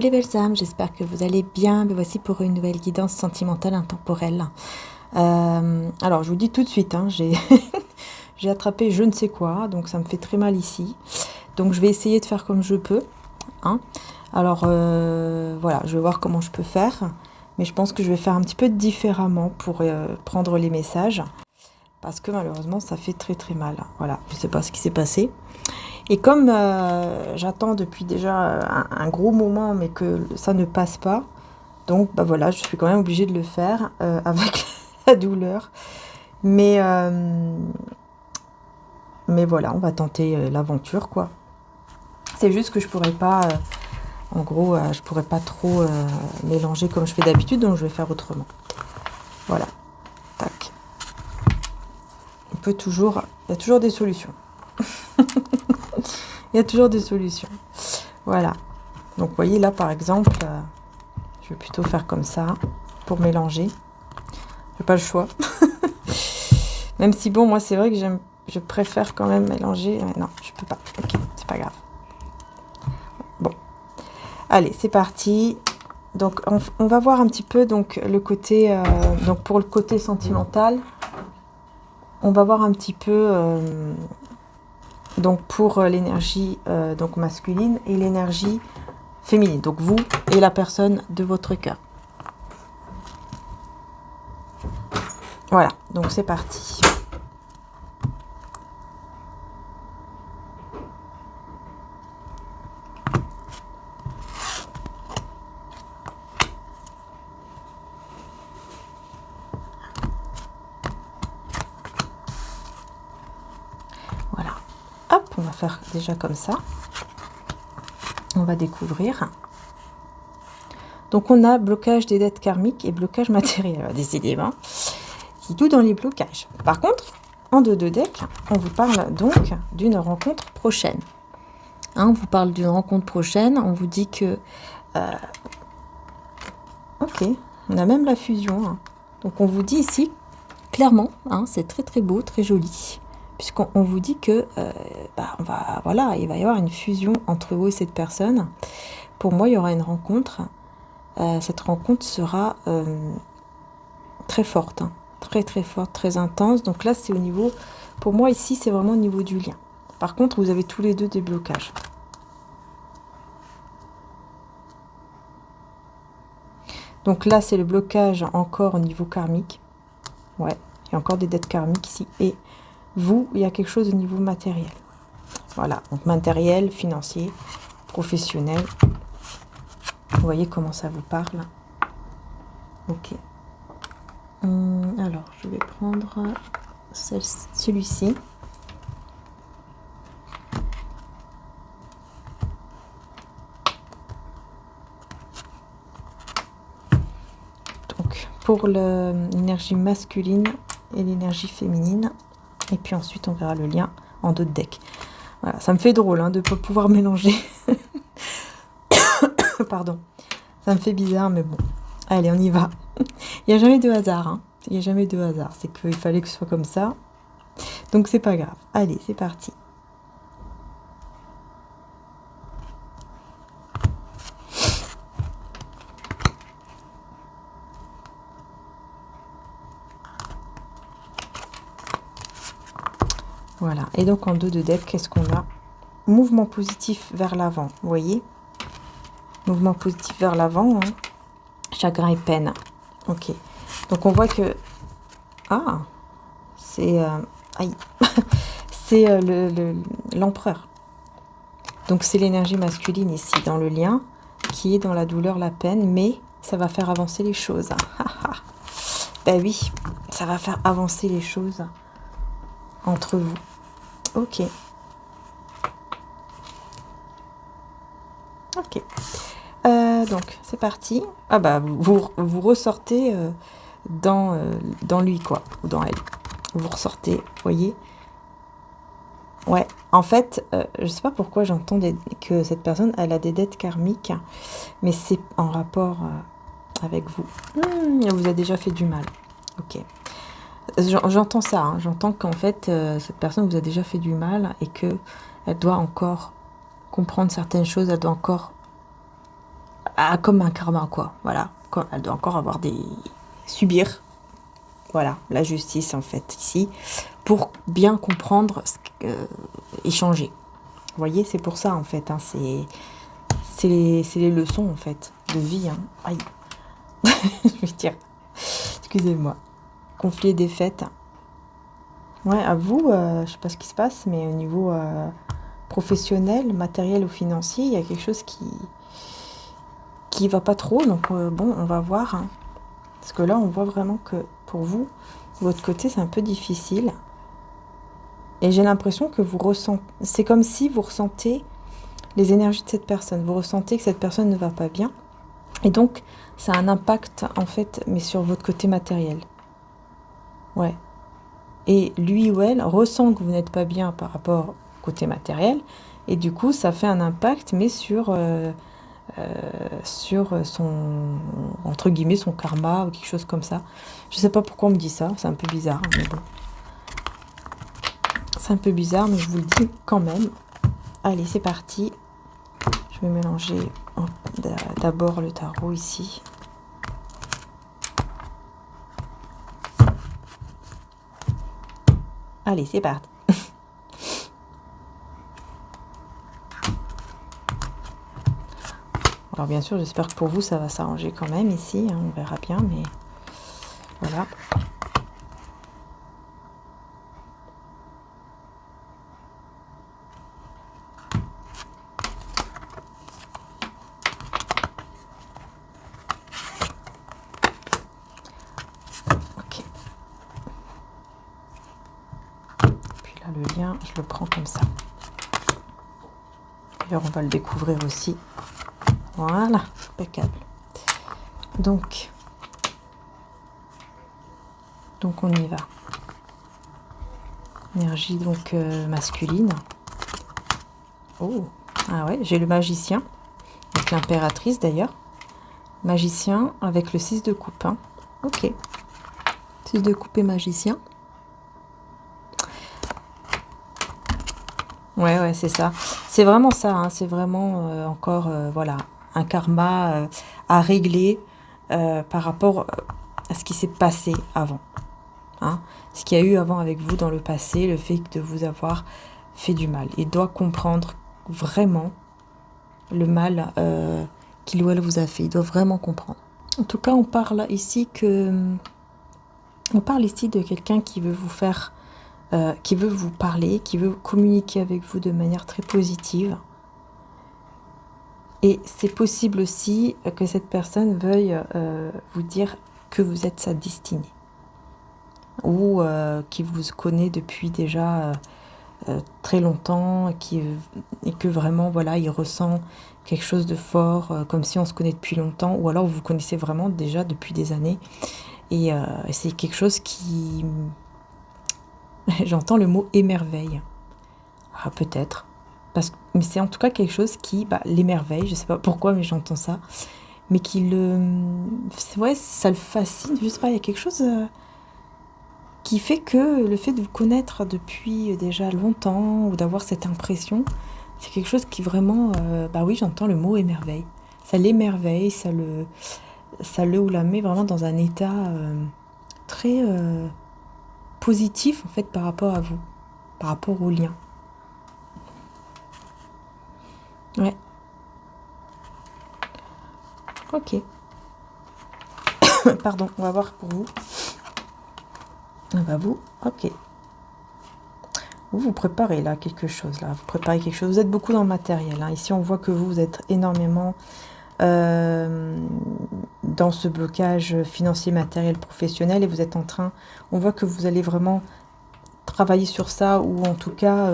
Coucou les belles âmes, j'espère que vous allez bien. Me voici pour une nouvelle guidance sentimentale intemporelle. Alors, je vous dis tout de suite, hein, j'ai j'ai attrapé je ne sais quoi, donc ça me fait très mal ici. Donc, je vais essayer de faire comme je peux. Hein. Alors, voilà, je vais voir comment je peux faire. Mais je pense que je vais faire un petit peu différemment pour prendre les messages. Parce que malheureusement, ça fait très très mal. Voilà, je ne sais pas ce qui s'est passé. Et comme j'attends depuis déjà un gros moment, mais que ça ne passe pas, donc bah voilà, je suis quand même obligée de le faire avec la douleur. Mais, mais voilà, on va tenter l'aventure, quoi. C'est juste que je pourrais pas, en gros, je pourrais pas trop mélanger comme je fais d'habitude, donc je vais faire autrement. Voilà, tac. On peut toujours, il y a toujours des solutions. Il y a toujours des solutions. Voilà. Donc, vous voyez, là, par exemple, je vais plutôt faire comme ça pour mélanger. J'ai pas le choix. Même si, bon, moi, c'est vrai que je préfère quand même mélanger. Mais non, je peux pas. Ok, c'est pas grave. Bon. Allez, c'est parti. Donc, on va voir un petit peu donc, le côté... donc, pour le côté sentimental, on va voir un petit peu... donc pour l'énergie donc masculine et l'énergie féminine, donc vous et la personne de votre cœur. Voilà, donc c'est parti. Voilà, hop, on va faire déjà comme ça. On va découvrir. Donc on a blocage des dettes karmiques et blocage matériel, décidément. C'est tout dans les blocages. Par contre, en deux decks, on vous parle donc d'une rencontre prochaine. Hein, on vous parle d'une rencontre prochaine, on vous dit que... ok, on a même la fusion. Hein. Donc on vous dit ici, clairement, hein, c'est très très beau, très joli. Puisqu'on vous dit que voilà, il va y avoir une fusion entre vous et cette personne. Pour moi, il y aura une rencontre. Cette rencontre sera très forte, hein, très très forte, très intense. Donc là, c'est au niveau, pour moi ici, c'est vraiment au niveau du lien. Par contre, vous avez tous les deux des blocages. Donc là, c'est le blocage encore au niveau karmique. Ouais, il y a encore des dettes karmiques ici. Et vous, il y a quelque chose au niveau matériel. Voilà, donc matériel, financier, professionnel. Vous voyez comment ça vous parle. Ok. Alors, je vais prendre celui-ci. Donc, pour l'énergie masculine et l'énergie féminine. Et puis ensuite, on verra le lien en deux decks. Voilà, ça me fait drôle hein, de ne pas pouvoir mélanger. Pardon. Ça me fait bizarre, mais bon. Allez, on y va. Il n'y a jamais de hasard. Hein. Il n'y a jamais de hasard. C'est qu'il fallait que ce soit comme ça. Donc, c'est pas grave. Allez, c'est parti. Voilà. Et donc, en deux de deck, qu'est-ce qu'on a? Mouvement positif vers l'avant. Vous voyez? Mouvement positif vers l'avant. Hein. Chagrin et peine. Ok. Donc, on voit que... Ah, c'est... aïe. C'est l'empereur. Donc, c'est l'énergie masculine ici, dans le lien, qui est dans la douleur, la peine, mais ça va faire avancer les choses. Ben oui, ça va faire avancer les choses entre vous. Ok. Ok. Donc, c'est parti. Ah bah, vous ressortez dans lui, quoi. Ou dans elle. Vous ressortez, vous voyez. Ouais, en fait, je sais pas pourquoi j'entends que cette personne, elle a des dettes karmiques. Mais c'est en rapport avec vous. Elle vous a déjà fait du mal. Ok. J'entends ça. Hein. J'entends qu'en fait, cette personne vous a déjà fait du mal et que elle doit encore comprendre certaines choses. Elle doit encore comme un karma, quoi. Voilà. Elle doit encore avoir subir, voilà, la justice, en fait, ici, pour bien comprendre et changer. Vous voyez, c'est pour ça, en fait, hein, c'est les leçons, en fait, de vie. Hein. Aïe. Je vais dire, excusez-moi. Conflit et défaite. Ouais, à vous, je sais pas ce qui se passe, mais au niveau professionnel, matériel ou financier, il y a quelque chose qui va pas trop. Donc bon, on va voir. Hein. Parce que là, on voit vraiment que pour vous, de votre côté, c'est un peu difficile. Et j'ai l'impression que vous ressentez... C'est comme si vous ressentez les énergies de cette personne. Vous ressentez que cette personne ne va pas bien. Et donc, ça a un impact, en fait, mais sur votre côté matériel. Ouais. Et lui ou elle ressent que vous n'êtes pas bien par rapport au côté matériel. Et du coup, ça fait un impact, mais sur son, entre guillemets, son karma ou quelque chose comme ça. Je sais pas pourquoi on me dit ça, c'est un peu bizarre, mais bon. C'est un peu bizarre, mais je vous le dis quand même. Allez, c'est parti. Je vais mélanger d'abord le tarot ici. Allez, c'est parti. Alors bien sûr, j'espère que pour vous, ça va s'arranger quand même ici. Hein, on verra bien, mais voilà. Ok. Puis là, le lien, je le prends comme ça. D'ailleurs, on va le découvrir aussi. Voilà, impeccable. Donc on y va. Énergie donc masculine. Oh, ah ouais, j'ai le magicien, avec l'impératrice d'ailleurs. Magicien avec le 6 de coupe. Hein. Ok. 6 de coupe et magicien. Ouais, c'est ça. C'est vraiment ça. Hein. C'est vraiment encore, voilà, un karma à régler par rapport à ce qui s'est passé avant. Hein. Ce qu'il y a eu avant avec vous dans le passé, le fait de vous avoir fait du mal. Il doit comprendre vraiment le mal qu'il ou elle vous a fait. Il doit vraiment comprendre. En tout cas, on parle ici de quelqu'un qui veut vous faire, qui veut vous parler, qui veut communiquer avec vous de manière très positive. Et c'est possible aussi que cette personne veuille vous dire que vous êtes sa destinée. Ou qui vous connaît depuis déjà très longtemps et que vraiment, voilà, il ressent quelque chose de fort, comme si on se connaît depuis longtemps, ou alors vous vous connaissez vraiment déjà depuis des années. Et c'est quelque chose qui... J'entends le mot émerveille. Ah, peut-être. Mais c'est en tout cas quelque chose qui l'émerveille. Je sais pas pourquoi, mais j'entends ça. Mais ouais, ça le fascine. Je sais pas, il y a quelque chose qui fait que le fait de vous connaître depuis déjà longtemps, ou d'avoir cette impression, c'est quelque chose qui vraiment... oui, j'entends le mot émerveille. Ça l'émerveille, ça le ou la met vraiment dans un état très positif en fait par rapport à vous, par rapport au lien. Ouais. Ok. Pardon, on va voir pour vous. Vous, ok. Vous préparez là quelque chose, là. Vous préparez quelque chose. Vous êtes beaucoup dans le matériel. Hein. Ici, on voit que vous êtes énormément dans ce blocage financier, matériel, professionnel. Et vous êtes en train... On voit que vous allez vraiment travailler sur ça, ou en tout cas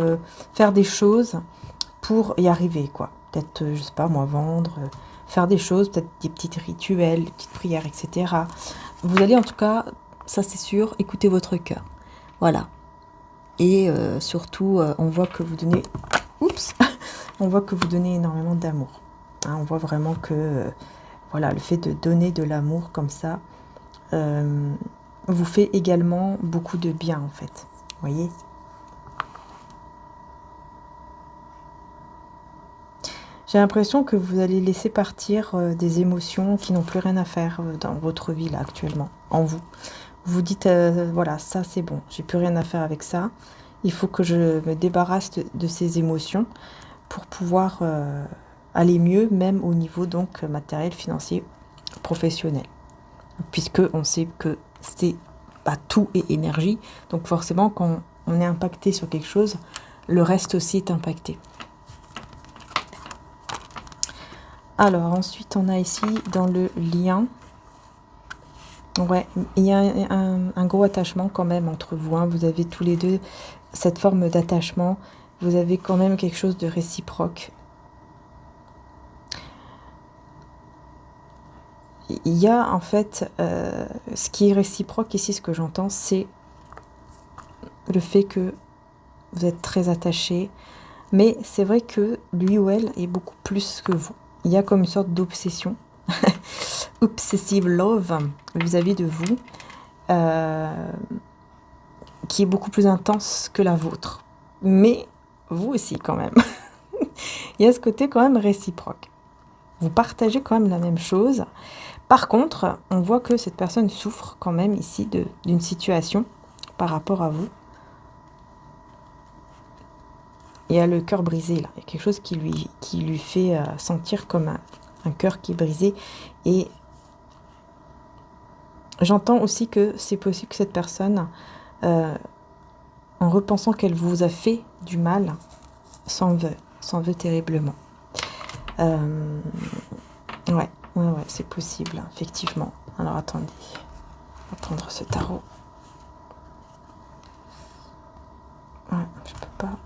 faire des choses pour y arriver, quoi. Peut-être, je sais pas, moi, vendre, faire des choses, peut-être des petits rituels, des petites prières, etc. Vous allez en tout cas, ça c'est sûr, écouter votre cœur. Voilà. Et surtout, on voit que vous donnez... Oups. On voit que vous donnez énormément d'amour. Hein, on voit vraiment que voilà, le fait de donner de l'amour comme ça vous fait également beaucoup de bien, en fait. Vous voyez ? J'ai l'impression que vous allez laisser partir des émotions qui n'ont plus rien à faire dans votre vie là actuellement, en vous. Vous vous dites, voilà, ça c'est bon, j'ai plus rien à faire avec ça. Il faut que je me débarrasse de ces émotions pour pouvoir aller mieux, même au niveau donc matériel, financier, professionnel. Puisque on sait que c'est tout est énergie, donc forcément quand on est impacté sur quelque chose, le reste aussi est impacté. Alors ensuite on a ici dans le lien, ouais, il y a un gros attachement quand même entre vous, hein. Vous avez tous les deux cette forme d'attachement, vous avez quand même quelque chose de réciproque. Il y a en fait, ce qui est réciproque ici, ce que j'entends, c'est le fait que vous êtes très attachés, mais c'est vrai que lui ou elle est beaucoup plus que vous. Il y a comme une sorte d'obsession, obsessive love vis-à-vis de vous, qui est beaucoup plus intense que la vôtre. Mais vous aussi quand même. Il y a ce côté quand même réciproque. Vous partagez quand même la même chose. Par contre, on voit que cette personne souffre quand même ici d'une situation par rapport à vous. Il y a le cœur brisé là. Il y a quelque chose qui lui fait sentir comme un cœur qui est brisé. Et j'entends aussi que c'est possible que cette personne, en repensant qu'elle vous a fait du mal, s'en veut terriblement. Ouais, c'est possible, effectivement. Alors attendez, on va prendre ce tarot. Ouais, je peux pas.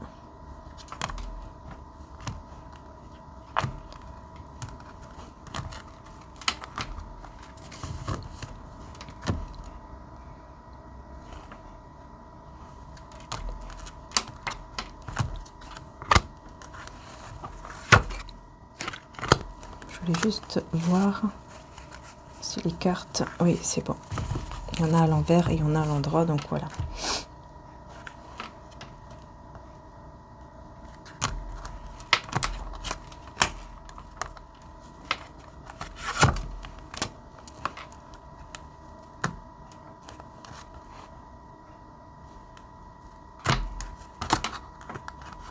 Je voulais juste voir si les cartes... Oui, c'est bon. Il y en a à l'envers et il y en a à l'endroit, donc voilà.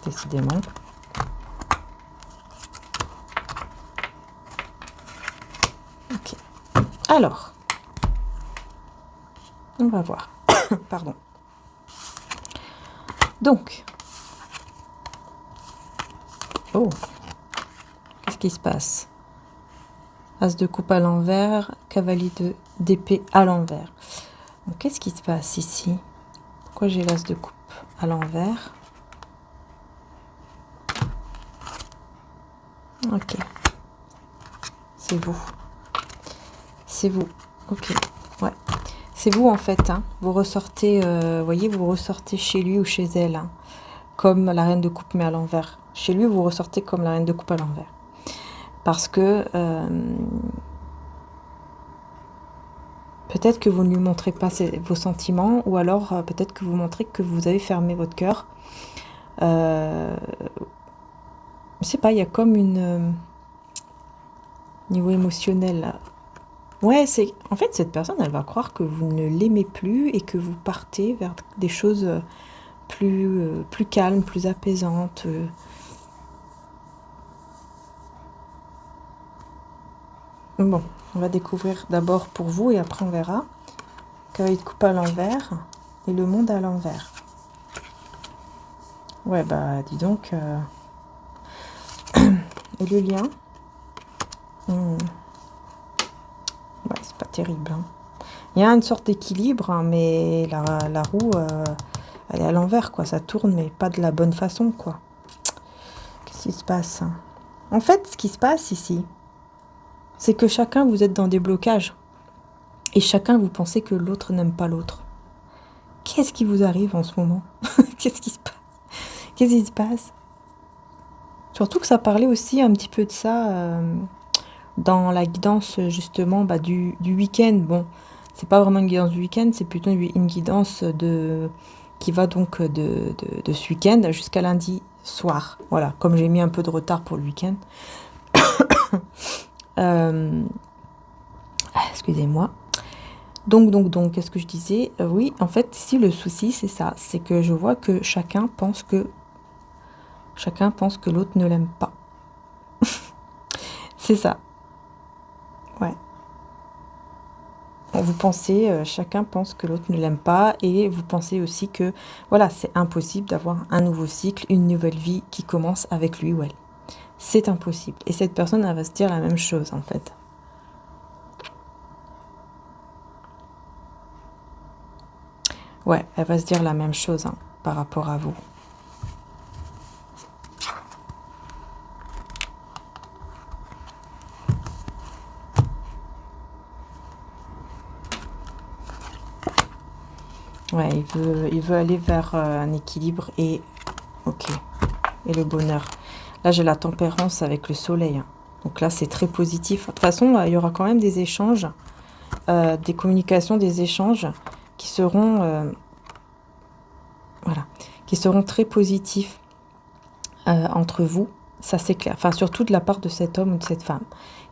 Décidément. Ok. Alors, on va voir. Pardon. Donc, oh, qu'est-ce qui se passe? As de coupe à l'envers, cavalier d'épée à l'envers. Donc, qu'est-ce qui se passe ici? Pourquoi j'ai l'as de coupe à l'envers? Ok. C'est vous. C'est vous. Ok. Ouais. C'est vous en fait. Hein. Vous ressortez, voyez, vous ressortez chez lui ou chez elle. Hein, comme la reine de coupe mais à l'envers. Chez lui, vous ressortez comme la reine de coupe à l'envers. Parce que peut-être que vous ne lui montrez pas vos sentiments, ou alors peut-être que vous montrez que vous avez fermé votre cœur. Je sais pas, il y a comme une niveau émotionnel là. Ouais, c'est en fait cette personne, elle va croire que vous ne l'aimez plus et que vous partez vers des choses plus calmes, plus apaisantes. Bon, on va découvrir d'abord pour vous et après on verra. Cavalier de coupe à l'envers et le monde à l'envers. Ouais, bah dis donc. Et le lien. Ouais, c'est pas terrible. Hein. Il y a une sorte d'équilibre, hein, mais la roue, elle est à l'envers, quoi. Ça tourne, mais pas de la bonne façon, quoi. Qu'est-ce qui se passe? En fait, ce qui se passe ici, c'est que chacun, vous êtes dans des blocages. Et chacun, vous pensez que l'autre n'aime pas l'autre. Qu'est-ce qui vous arrive en ce moment? Qu'est-ce qui se passe? Qu'est-ce qui se passe? Surtout que ça parlait aussi un petit peu de ça dans la guidance, justement, du week-end. Bon, c'est pas vraiment une guidance du week-end, c'est plutôt une guidance qui va donc de ce week-end jusqu'à lundi soir. Voilà, comme j'ai mis un peu de retard pour le week-end. Excusez-moi. Donc, qu'est-ce que je disais? Oui, en fait, ici, le souci, c'est ça. C'est que je vois que chacun pense que l'autre ne l'aime pas. C'est ça. Ouais. Vous pensez, chacun pense que l'autre ne l'aime pas, et vous pensez aussi que, voilà, c'est impossible d'avoir un nouveau cycle, une nouvelle vie qui commence avec lui ou elle. C'est impossible. Et cette personne, elle va se dire la même chose, en fait. Ouais, elle va se dire la même chose, hein, par rapport à vous. Ouais, il veut aller vers un équilibre et... Ok. Et le bonheur. Là, j'ai la tempérance avec le soleil, hein. Donc là, c'est très positif. De toute façon, il y aura quand même des échanges, des communications, des échanges qui seront... voilà. Qui seront très positifs entre vous. Ça, c'est clair. Enfin, surtout de la part de cet homme ou de cette femme.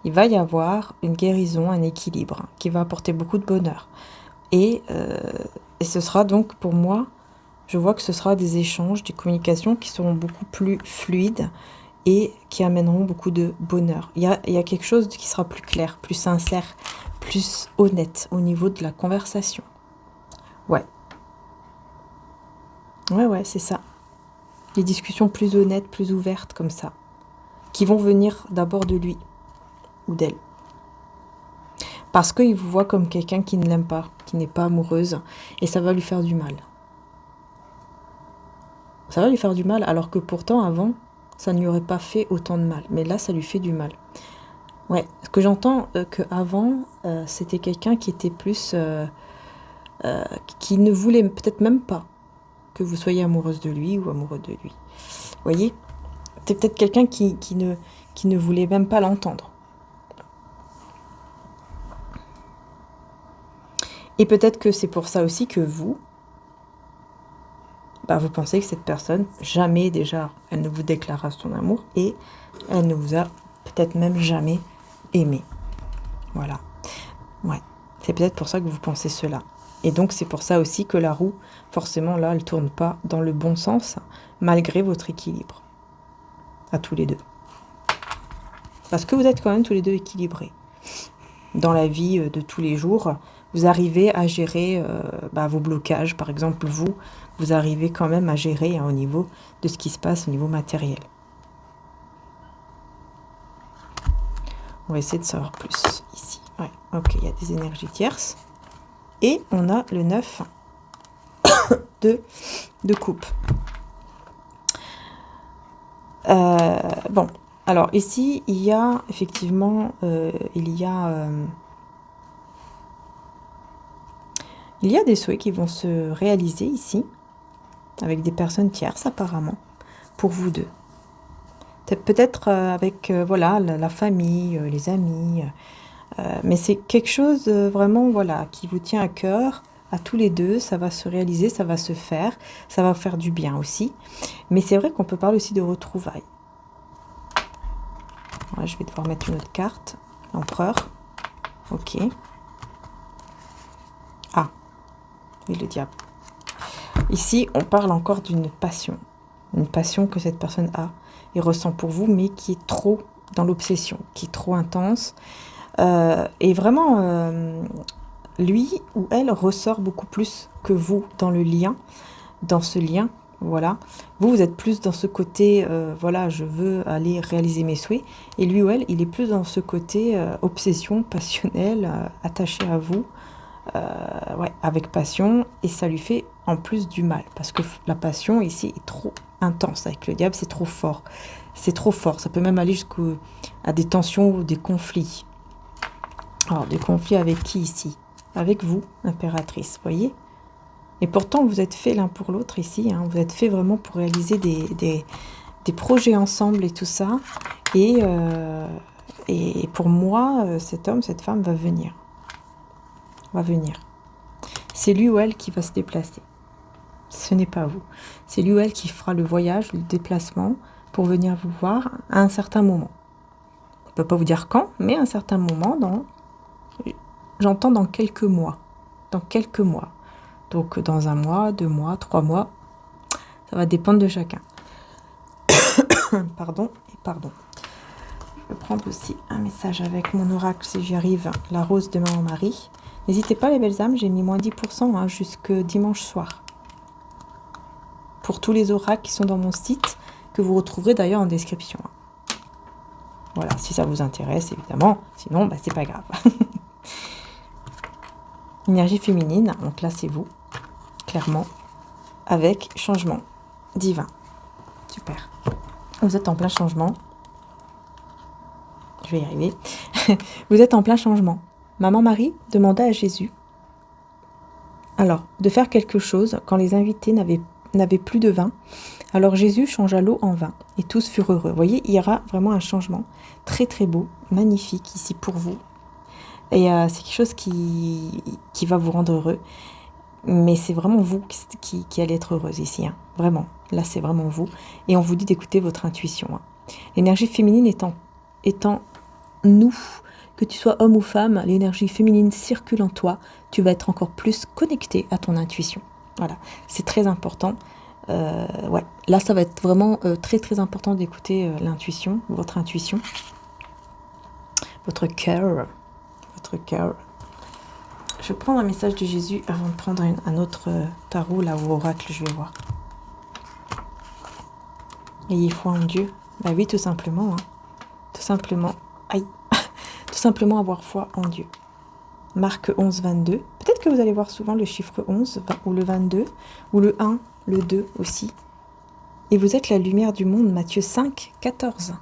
Il va y avoir une guérison, un équilibre, hein, qui va apporter beaucoup de bonheur. Et ce sera donc, pour moi, je vois que ce sera des échanges, des communications qui seront beaucoup plus fluides et qui amèneront beaucoup de bonheur. Il y a quelque chose qui sera plus clair, plus sincère, plus honnête au niveau de la conversation. Ouais. Ouais, c'est ça. Des discussions plus honnêtes, plus ouvertes comme ça, qui vont venir d'abord de lui ou d'elle. Parce qu'il vous voit comme quelqu'un qui ne l'aime pas, qui n'est pas amoureuse, et ça va lui faire du mal. Ça va lui faire du mal, alors que pourtant, avant, ça ne lui aurait pas fait autant de mal. Mais là, ça lui fait du mal. Ouais, ce que j'entends, qu'avant, c'était quelqu'un qui était plus... qui ne voulait peut-être même pas que vous soyez amoureuse de lui ou amoureux de lui. Vous voyez? C'est peut-être quelqu'un qui ne voulait même pas l'entendre. Et peut-être que c'est pour ça aussi que vous, vous pensez que cette personne, jamais déjà, elle ne vous déclara son amour et elle ne vous a peut-être même jamais aimé. Voilà. Ouais. C'est peut-être pour ça que vous pensez cela. Et donc, c'est pour ça aussi que la roue, forcément, là, elle ne tourne pas dans le bon sens, malgré votre équilibre. À tous les deux. Parce que vous êtes quand même tous les deux équilibrés. Dans la vie de tous les jours, vous arrivez à gérer vos blocages. Par exemple, vous arrivez quand même à gérer, hein, au niveau de ce qui se passe au niveau matériel. On va essayer de savoir plus ici. Ouais, ok, il y a des énergies tierces. Et on a le 9 de coupe. Bon, alors ici, il y a effectivement, il y a des souhaits qui vont se réaliser ici, avec des personnes tierces apparemment, pour vous deux. Peut-être avec voilà, la famille, les amis, mais c'est quelque chose vraiment, voilà, qui vous tient à cœur, à tous les deux. Ça va se réaliser, ça va se faire, ça va faire du bien aussi. Mais c'est vrai qu'on peut parler aussi de retrouvailles. Ouais, je vais devoir mettre une autre carte, l'empereur. Ok. Ah, oui, le diable. Ici, on parle encore d'une passion. Une passion que cette personne a et ressent pour vous, mais qui est trop dans l'obsession, qui est trop intense. Et vraiment, lui ou elle ressort beaucoup plus que vous dans le lien, dans ce lien. Voilà. Vous êtes plus dans ce côté, voilà, je veux aller réaliser mes souhaits. Et lui ou elle, il est plus dans ce côté obsession, passionnel, attaché à vous. Ouais, avec passion, et ça lui fait en plus du mal, parce que la passion ici est trop intense. Avec le diable, c'est trop fort. C'est trop fort. Ça peut même aller jusqu'à des tensions ou des conflits. Alors, des conflits avec qui ici? Avec vous, impératrice, voyez? Et pourtant, vous êtes faits l'un pour l'autre ici, hein. Vous êtes faits vraiment pour réaliser des projets ensemble et tout ça. Et pour moi, cet homme, cette femme va venir. C'est lui ou elle qui va se déplacer. Ce n'est pas vous. C'est lui ou elle qui fera le voyage, le déplacement pour venir vous voir à un certain moment. On ne peut pas vous dire quand, mais à un certain moment, j'entends dans quelques mois. Dans quelques mois. Donc dans 1 mois, 2 mois, 3 mois, ça va dépendre de chacun. Pardon et pardon. Je vais prendre aussi un message avec mon oracle si j'y arrive, la rose de Maman Marie. N'hésitez pas les belles âmes, j'ai mis moins 10% jusque dimanche soir. Pour tous les oracles qui sont dans mon site, que vous retrouverez d'ailleurs en description. Voilà, si ça vous intéresse évidemment, sinon c'est pas grave. Énergie féminine, donc là c'est vous, clairement, avec changement divin. Super. Vous êtes en plein changement. Je vais y arriver. Vous êtes en plein changement. Maman Marie demanda à Jésus alors de faire quelque chose quand les invités n'avaient plus de vin. Alors Jésus changea l'eau en vin et tous furent heureux. Vous voyez, il y aura vraiment un changement très très beau, magnifique ici pour vous. Et c'est quelque chose qui va vous rendre heureux. Mais c'est vraiment vous qui allez être heureuse ici. Hein. Vraiment, là c'est vraiment vous. Et on vous dit d'écouter votre intuition. Hein. L'énergie féminine étant nous, que tu sois homme ou femme, l'énergie féminine circule en toi. Tu vas être encore plus connecté à ton intuition. Voilà, c'est très important. Ouais. Là, ça va être vraiment très très important d'écouter l'intuition, votre intuition, votre cœur, votre cœur. Je vais prendre un message de Jésus avant de prendre un autre tarot, là, ou oracle, je vais voir. Ayez foi en Dieu. Bah oui, tout simplement. Hein. Tout simplement. Aïe. Tout simplement avoir foi en Dieu. Marc 11, 22. Peut-être que vous allez voir souvent le chiffre 11, ou le 22, ou le 1, le 2 aussi. Et vous êtes la lumière du monde, Matthieu 5, 14.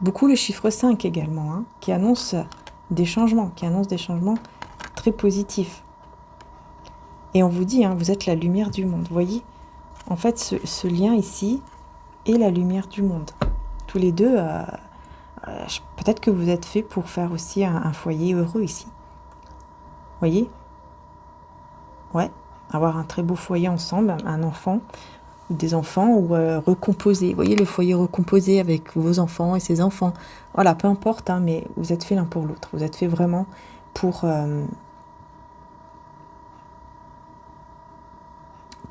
Beaucoup le chiffre 5 également, hein, qui annonce des changements, très positifs. Et on vous dit, hein, vous êtes la lumière du monde. Vous voyez, en fait, ce lien ici est la lumière du monde. Tous les deux, peut-être que vous êtes fait pour faire aussi un foyer heureux ici. Vous voyez? Ouais, avoir un très beau foyer ensemble, un enfant, ou des enfants, ou recomposer. Vous voyez, le foyer recomposé avec vos enfants et ses enfants. Voilà, peu importe, hein, mais vous êtes fait l'un pour l'autre. Vous êtes fait vraiment pour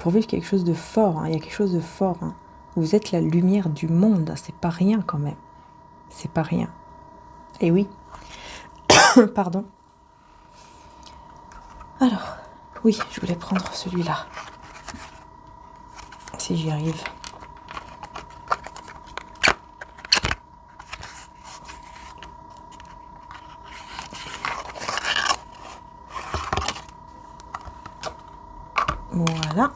vivre quelque chose de fort. Hein. Il y a quelque chose de fort. Hein. Vous êtes la lumière du monde. C'est pas rien quand même. C'est pas rien. Et oui. Pardon. Alors, oui, je voulais prendre celui-là. Si j'y arrive. Voilà.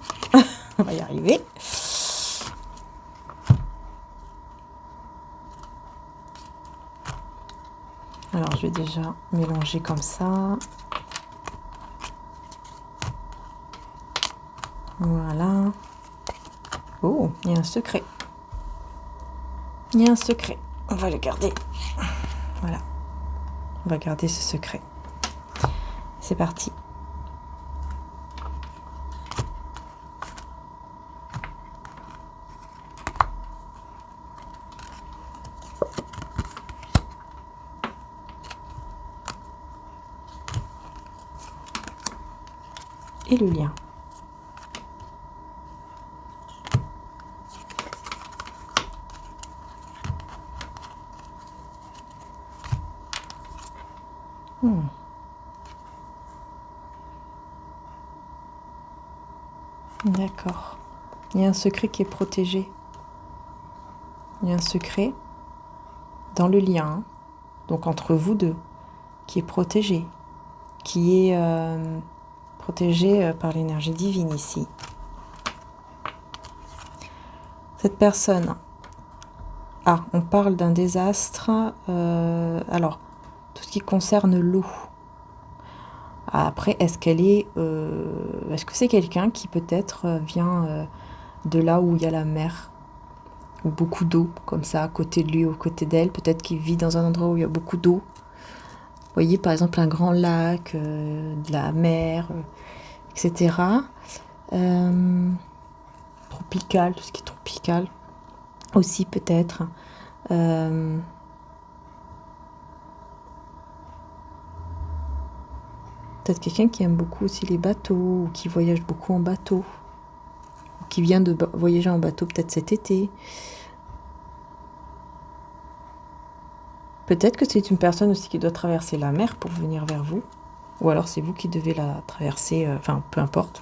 On va y arriver. Alors, je vais déjà mélanger comme ça. Voilà. Oh, il y a un secret. Il y a un secret. On va le garder. Voilà. On va garder ce secret. C'est parti. Et le lien. D'accord. Il y a un secret qui est protégé. Il y a un secret dans le lien, hein, donc entre vous deux, qui est protégé, qui est protégé par l'énergie divine ici. Cette personne, on parle d'un désastre, alors, tout ce qui concerne l'eau. Après, est-ce que c'est quelqu'un qui peut-être vient de là où il y a la mer, ou beaucoup d'eau, comme ça, à côté de lui ou à côté d'elle, peut-être qu'il vit dans un endroit où il y a beaucoup d'eau. Vous voyez, par exemple, un grand lac, de la mer, etc. Tropical, tout ce qui est tropical aussi peut-être. Peut-être quelqu'un qui aime beaucoup aussi les bateaux, ou qui voyage beaucoup en bateau, ou qui vient de voyager en bateau peut-être cet été. Peut-être que c'est une personne aussi qui doit traverser la mer pour venir vers vous. Ou alors c'est vous qui devez la traverser, enfin peu importe.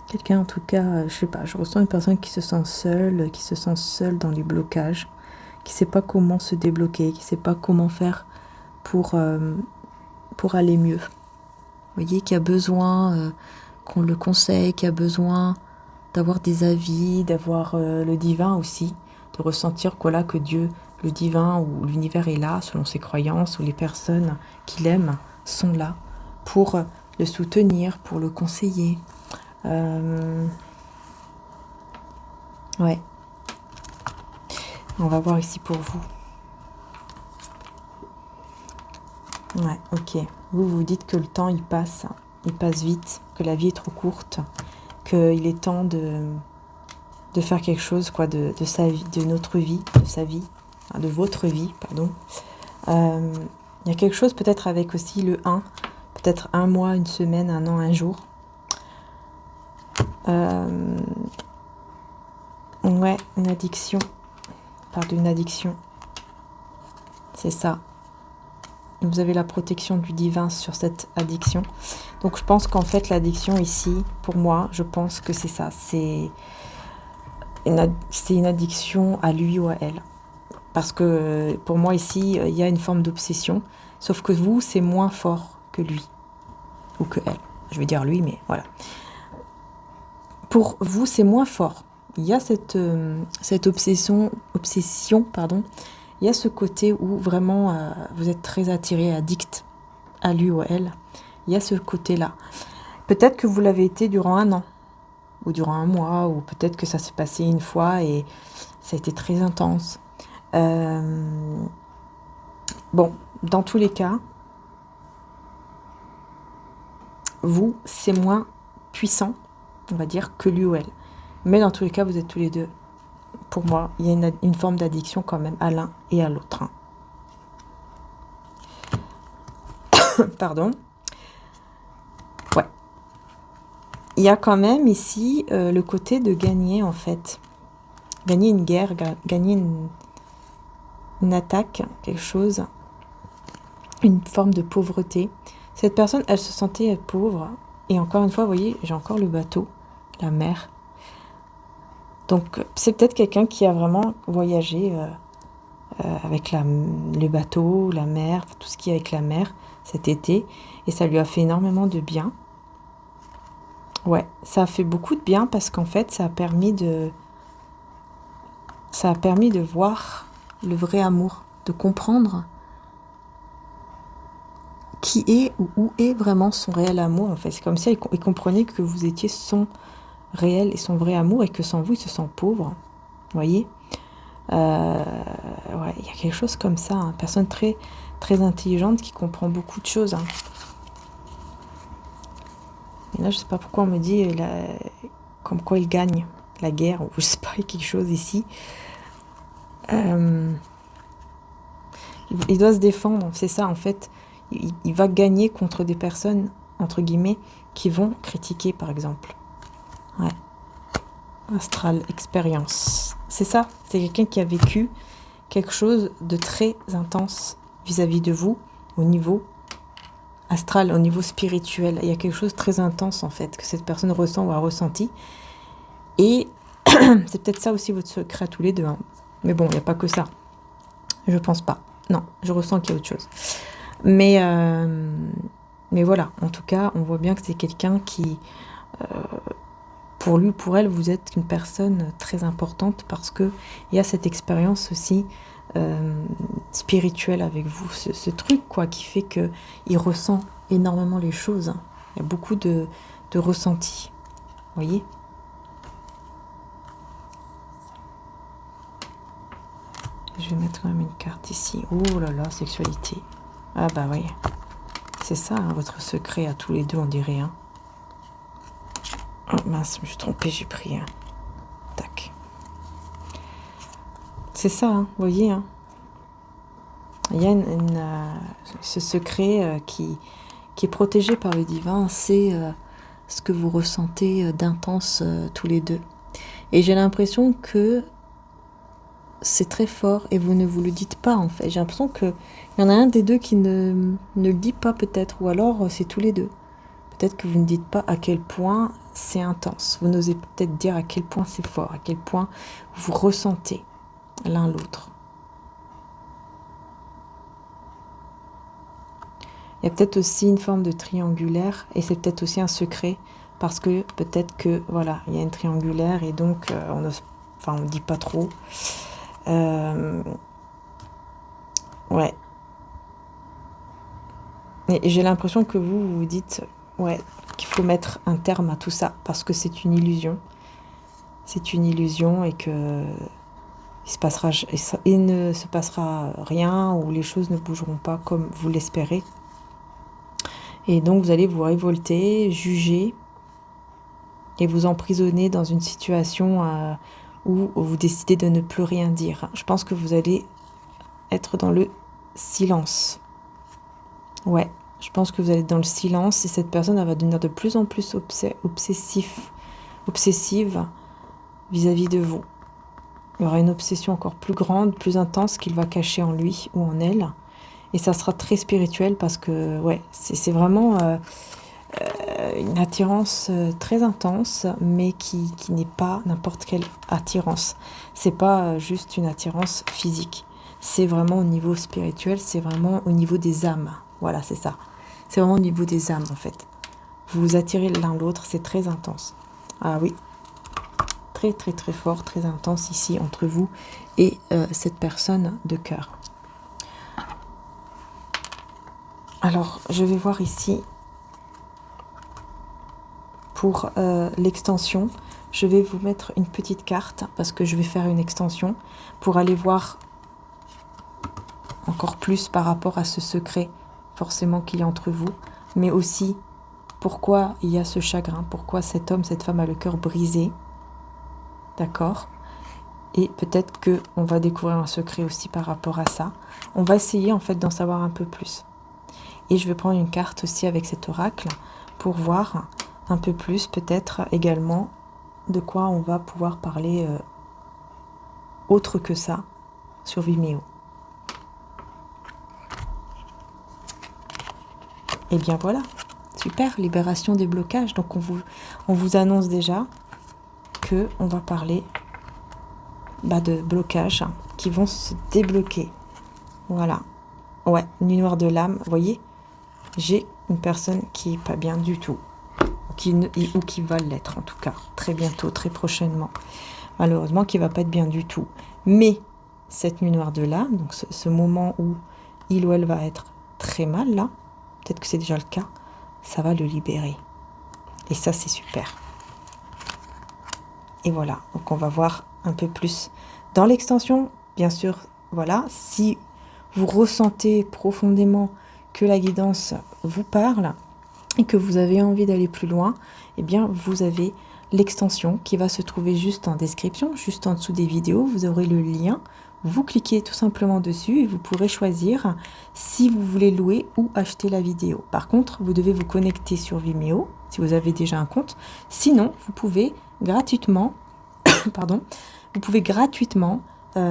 Quelqu'un en tout cas, je sais pas, je ressens une personne qui se sent seule dans les blocages, qui sait pas comment se débloquer, qui sait pas comment faire pour aller mieux. Vous voyez, qui a besoin qu'on le conseille, qui a besoin d'avoir des avis, d'avoir le divin aussi, de ressentir que, là, que Dieu, le divin ou l'univers est là, selon ses croyances, ou les personnes qu'il aime sont là pour le soutenir, pour le conseiller. Ouais. On va voir ici pour vous. Ouais, ok. Vous vous dites que le temps, il passe vite, que la vie est trop courte, qu'il est temps de faire quelque chose, quoi, de sa vie, de notre vie, de sa vie, enfin, de votre vie, pardon. Il y a quelque chose peut-être avec aussi le 1, peut-être un mois, une semaine, un an, un jour. Ouais, une addiction. On parle d'une addiction. C'est ça. Vous avez la protection du divin sur cette addiction. Donc je pense qu'en fait l'addiction ici, pour moi, je pense que c'est ça. C'est une addiction à lui ou à elle. Parce que pour moi ici, il y a une forme d'obsession. Sauf que vous, c'est moins fort que lui. Ou que elle. Je vais dire lui, mais voilà. Pour vous, c'est moins fort. Il y a cette obsession, pardon. Il y a ce côté où vraiment vous êtes très attiré, addict à lui ou à elle. Il y a ce côté-là. Peut-être que vous l'avez été durant un an, ou durant un mois, ou peut-être que ça s'est passé une fois et ça a été très intense. Bon, dans tous les cas, vous, c'est moins puissant, on va dire, que lui ou elle. Mais dans tous les cas, vous êtes tous les deux. Pour moi, il y a une forme d'addiction quand même à l'un et à l'autre. Hein. Pardon. Ouais. Il y a quand même ici le côté de gagner, en fait. Gagner une guerre, gagner une attaque, quelque chose, une forme de pauvreté. Cette personne, elle se sentait pauvre. Et encore une fois, vous voyez, j'ai encore le bateau, la mer. Donc, c'est peut-être quelqu'un qui a vraiment voyagé avec le bateau, la mer, tout ce qui est avec la mer cet été. Et ça lui a fait énormément de bien. Ouais, ça a fait beaucoup de bien parce qu'en fait, ça a permis de voir le vrai amour, de comprendre qui est ou où est vraiment son réel amour. En fait, c'est comme ça, il comprenait que vous étiez son réel et son vrai amour et que sans vous, il se sent pauvre. Vous voyez, ouais, il y a quelque chose comme ça. Une personne très, très intelligente qui comprend beaucoup de choses. Hein. Et là, je sais pas pourquoi on me dit comme quoi il gagne la guerre, ou je sais pas, il y a quelque chose ici. Il doit se défendre, c'est ça en fait. Il va gagner contre des personnes, entre guillemets, qui vont critiquer, par exemple. Ouais. Astral, expérience. C'est ça, c'est quelqu'un qui a vécu quelque chose de très intense vis-à-vis de vous, au niveau astral, au niveau spirituel. Il y a quelque chose de très intense, en fait, que cette personne ressent ou a ressenti. Et c'est peut-être ça aussi votre secret à tous les deux. Hein. Mais bon, il n'y a pas que ça. Je pense pas. Non, je ressens qu'il y a autre chose. Mais voilà, en tout cas, on voit bien que c'est quelqu'un qui, pour lui, pour elle, vous êtes une personne très importante parce qu'il y a cette expérience aussi spirituelle avec vous, ce truc quoi, qui fait qu'il ressent énormément les choses. Hein. Il y a beaucoup de ressenti, vous voyez ? Je vais mettre quand même une carte ici. Oh là là, sexualité. Ah bah oui. C'est ça, hein, votre secret à tous les deux, on dirait. Hein. Oh mince, je me suis trompée, j'ai pris. Hein. Tac. C'est ça, hein, vous voyez. Hein. Il y a ce secret qui est protégé par le divin. C'est ce que vous ressentez d'intense tous les deux. Et j'ai l'impression que c'est très fort et vous ne vous le dites pas en fait. J'ai l'impression qu'il y en a un des deux qui ne le dit pas peut-être, ou alors c'est tous les deux. Peut-être que vous ne dites pas à quel point c'est intense. Vous n'osez peut-être dire à quel point c'est fort, à quel point vous ressentez l'un l'autre. Il y a peut-être aussi une forme de triangulaire et c'est peut-être aussi un secret parce que peut-être que voilà, il y a une triangulaire et donc on ne dit pas trop. Ouais. Et j'ai l'impression que vous vous dites ouais, qu'il faut mettre un terme à tout ça parce que c'est une illusion. C'est une illusion et que il ne se passera rien ou les choses ne bougeront pas comme vous l'espérez. Et donc vous allez vous révolter, juger et vous emprisonner dans une situation où vous décidez de ne plus rien dire. Je pense que vous allez être dans le silence. Ouais, je pense que vous allez être dans le silence et cette personne elle va devenir de plus en plus obsessive vis-à-vis de vous. Il y aura une obsession encore plus grande, plus intense qu'il va cacher en lui ou en elle. Et ça sera très spirituel parce que ouais, c'est vraiment une attirance très intense, mais qui n'est pas n'importe quelle attirance. C'est pas juste une attirance physique. C'est vraiment au niveau spirituel, c'est vraiment au niveau des âmes. Voilà, c'est ça. C'est vraiment au niveau des âmes, en fait. Vous vous attirez l'un l'autre, c'est très intense. Ah oui. Très, très, très fort, très intense ici entre vous et cette personne de cœur. Alors, je vais voir ici pour l'extension. Je vais vous mettre une petite carte parce que je vais faire une extension pour aller voir encore plus par rapport à ce secret forcément qu'il y a entre vous, mais aussi pourquoi il y a ce chagrin, pourquoi cet homme, cette femme a le cœur brisé. D'accord ? Et peut-être qu'on va découvrir un secret aussi par rapport à ça. On va essayer en fait d'en savoir un peu plus. Et je vais prendre une carte aussi avec cet oracle pour voir un peu plus peut-être également de quoi on va pouvoir parler autre que ça sur Vimeo. Et bien voilà, super, libération des blocages. Donc on vous annonce déjà que on va parler de blocages qui vont se débloquer. Voilà. Ouais, nuit noire de l'âme, vous voyez, j'ai une personne qui est pas bien du tout. Ou qui va l'être en tout cas, très bientôt, très prochainement. Malheureusement, qui va pas être bien du tout. Mais cette nuit noire de l'âme, donc ce moment où il ou elle va être très mal là, peut-être que c'est déjà le cas, ça va le libérer. Et ça, c'est super. Et voilà, donc on va voir un peu plus dans l'extension. Bien sûr, voilà, si vous ressentez profondément que la guidance vous parle et que vous avez envie d'aller plus loin, eh bien, vous avez l'extension qui va se trouver juste en description, juste en dessous des vidéos. Vous aurez le lien. Vous cliquez tout simplement dessus et vous pourrez choisir si vous voulez louer ou acheter la vidéo. Par contre, vous devez vous connecter sur Vimeo si vous avez déjà un compte. Sinon, vous pouvez gratuitement,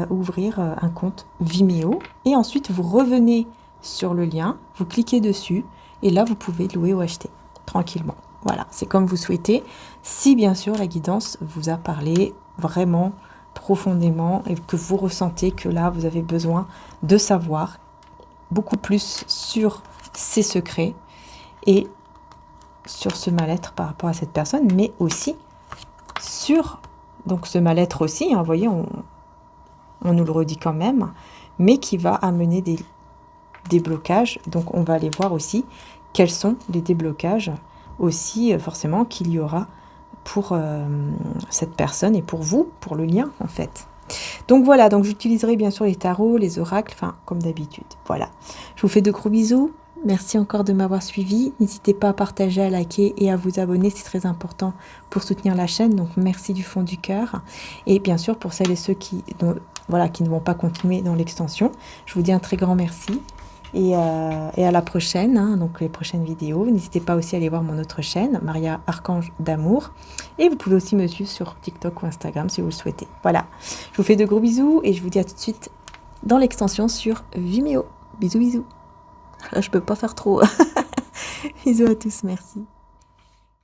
ouvrir un compte Vimeo et ensuite vous revenez sur le lien, vous cliquez dessus et là vous pouvez louer ou acheter tranquillement. Voilà, c'est comme vous souhaitez. Si bien sûr la guidance vous a parlé vraiment profondément et que vous ressentez que là vous avez besoin de savoir beaucoup plus sur ces secrets et sur ce mal-être par rapport à cette personne, mais aussi sur donc ce mal-être aussi, hein, vous voyez, on nous le redit quand même, mais qui va amener des blocages. Donc on va aller voir aussi quels sont les déblocages aussi forcément qu'il y aura pour cette personne et pour vous, pour le lien en fait. Donc voilà, donc j'utiliserai bien sûr les tarots, les oracles, enfin comme d'habitude. Voilà. Je vous fais de gros bisous. Merci encore de m'avoir suivi. N'hésitez pas à partager, à liker et à vous abonner, c'est très important pour soutenir la chaîne. Donc merci du fond du cœur. Et bien sûr, pour celles et ceux qui ne vont pas continuer dans l'extension, je vous dis un très grand merci. Et à la prochaine, hein, donc les prochaines vidéos. N'hésitez pas aussi à aller voir mon autre chaîne, Maria Archange d'Amour. Et vous pouvez aussi me suivre sur TikTok ou Instagram si vous le souhaitez. Voilà, je vous fais de gros bisous et je vous dis à tout de suite dans l'extension sur Vimeo. Bisous, bisous. Je peux pas faire trop. Bisous à tous, merci.